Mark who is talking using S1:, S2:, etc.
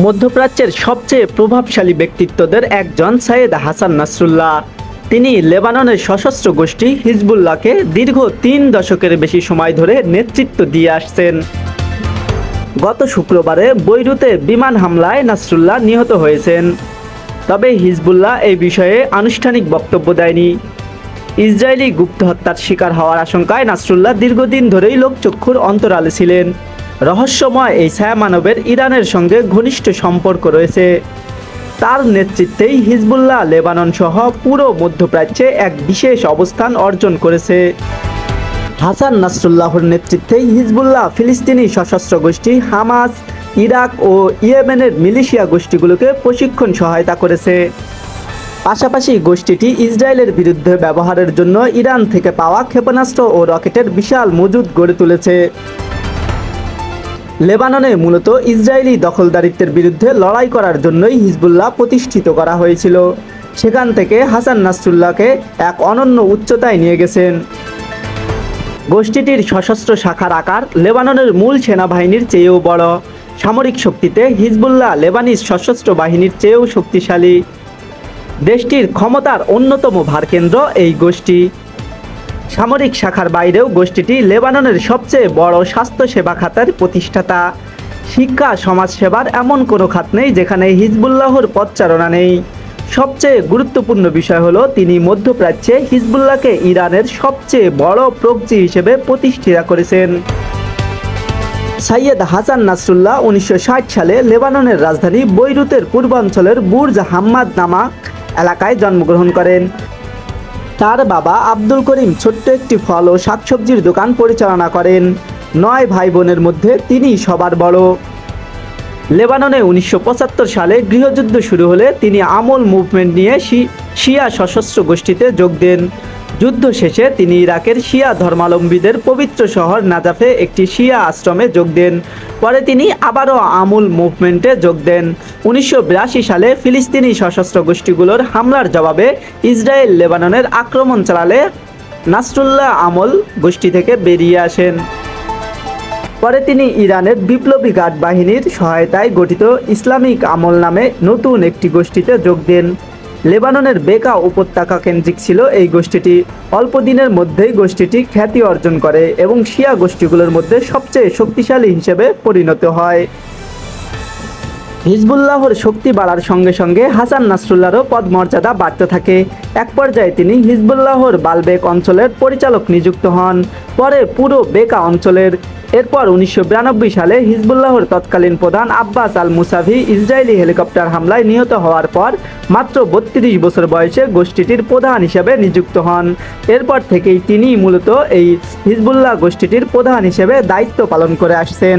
S1: মধ্যপ্রাচ্যের সবচেয়ে প্রভাবশালী ব্যক্তিত্বদের একজন সৈয়দ হাসান নাসরুল্লাহ। তিনি লেবাননের সশস্ত্র গোষ্ঠী হিজবুল্লাহকে দীর্ঘ ৩ দশকের বেশি সময় ধরে নেতৃত্ব দিয়ে আসছেন। গত শুক্রবারে বৈরুতে বিমান হামলায় নাসরুল্লাহ নিহত হয়েছেন। তবে হিজবুল্লাহ এই বিষয়ে আনুষ্ঠানিক বক্তব্য দেয়নি। ইসরায়েলি গুপ্ত হত্যার শিকার হওয়ার আশঙ্কায় নাসরুল্লাহ দীর্ঘদিন ধরেই লোকচক্ষুর অন্তরালে ছিলেন। রহস্যময় এই ছায়ামানবের ইরানের সঙ্গে ঘনিষ্ঠ সম্পর্ক রয়েছে। তার নেতৃত্বেই হিজবুল্লাহ লেবানন সহ পুরো মধ্যপ্রাচ্যে এক বিশেষ অবস্থান অর্জন করেছে। হাসান নাসরুল্লাহর নেতৃত্বেই হিজবুল্লাহ ফিলিস্তিনি সশস্ত্র গোষ্ঠী হামাস, ইরাক ও ইয়েমেনের মিলিশিয়া গোষ্ঠীগুলোকে প্রশিক্ষণ সহায়তা করেছে। পাশাপাশি গোষ্ঠীটি ইসরায়েলের বিরুদ্ধে ব্যবহারের জন্য ইরান থেকে পাওয়া ক্ষেপণাস্ত্র ও রকেটের বিশাল মজুদ গড়ে তুলেছে। লেবাননে মূলত ইসরায়েলি দখলদারিত্বের বিরুদ্ধে লড়াই করার জন্যই হিজবুল্লাহ প্রতিষ্ঠিত করা হয়েছিল। সেখান থেকে হাসান নাসরুল্লাহকে এক অনন্য উচ্চতায় নিয়ে গেছেন। গোষ্ঠীটির সশস্ত্র শাখার আকার লেবাননের মূল সেনাবাহিনীর চেয়েও বড়। সামরিক শক্তিতে হিজবুল্লাহ লেবানিজ সশস্ত্র বাহিনীর চেয়েও শক্তিশালী। দেশটির ক্ষমতার অন্যতম ভারকেন্দ্র এই গোষ্ঠী। সামরিক শাখার বাইরেও গোষ্ঠীটি লেবাননের সবচেয়ে বড় স্বাস্থ্যসেবা খাতের প্রতিষ্ঠাতা। শিক্ষা সমাজসেবার এমন কোনো খাত নেই যেখানে হিজবুল্লাহর পদচারণা নেই। সবচেয়ে গুরুত্বপূর্ণ বিষয় হলো তিনি মধ্যপ্রাচ্যে হিজবুল্লাহকে ইরানের সবচেয়ে বড় প্রক্সি হিসেবে প্রতিষ্ঠা করেছেন। সৈয়দ হাসান নাসরুল্লাহ 1960 সালে লেবাননের রাজধানী বৈরুতের পূর্বাঞ্চলের বুর্জ হাম্মাদ নামক এলাকায় জন্মগ্রহণ করেন। তার বাবা আব্দুল করিম ছোট্ট একটি ফল ও শাকসবজির দোকান পরিচালনা করেন। 9 ভাই বোনের মধ্যে তিনি সবার বড়। লেবাননে 1975 সালে গৃহযুদ্ধ শুরু হলে তিনি আমল মুভমেন্ট নিয়ে শিয়া সশস্ত্র গোষ্ঠীতে যোগ দেন। যুদ্ধ শেষে তিনি ইরাকের শিয়া ধর্মাবলম্বীদের পবিত্র শহর নাজাফে একটি শিয়া আশ্রমে যোগ দেন। পরে তিনি আবারও আমল মুভমেন্টে যোগ দেন। 1982 সালে ফিলিস্তিনি সশস্ত্র গোষ্ঠীগুলোর হামলার জবাবে ইসরায়েল লেবাননের আক্রমণ চালালে নাসরুল্লাহ আমল গোষ্ঠী থেকে বেরিয়ে আসেন। পরে তিনি ইরানের বিপ্লবী গার্ড বাহিনীর সহায়তায় গঠিত ইসলামিক আমল নামে নতুন একটি গোষ্ঠীতে যোগ দেন। লেবাননের বেকা উপত্যকা কেন্দ্রিক ছিল এই গোষ্ঠীটি। অল্প দিনের মধ্যেই গোষ্ঠীটি খ্যাতি অর্জন করে এবং শিয়া গোষ্ঠীগুলোর মধ্যে সবচেয়ে শক্তিশালী হিসেবে পরিণত হয়। হিজবুল্লাহর শক্তি বাড়ার সঙ্গে সঙ্গে হাসান নাসরুল্লাহরও পদমর্যাদা বাড়তে থাকে। এক পর্যায়ে তিনি হিজবুল্লাহর বালবেক অঞ্চলের পরিচালক নিযুক্ত হন, পরে পুরো বেকা অঞ্চলের। এরপর 1992 সালে হিজবুল্লাহর তৎকালীন প্রধান আব্বাস আল মুসাভি ইসরায়েলি হেলিকপ্টার হামলায় নিহত হওয়ার পর মাত্র 32 বছর বয়সে গোষ্ঠীটির প্রধান হিসেবে নিযুক্ত হন। এরপর থেকেই তিনি মূলত এই হিজবুল্লাহ গোষ্ঠীটির প্রধান হিসেবে দায়িত্ব পালন করে আসছেন।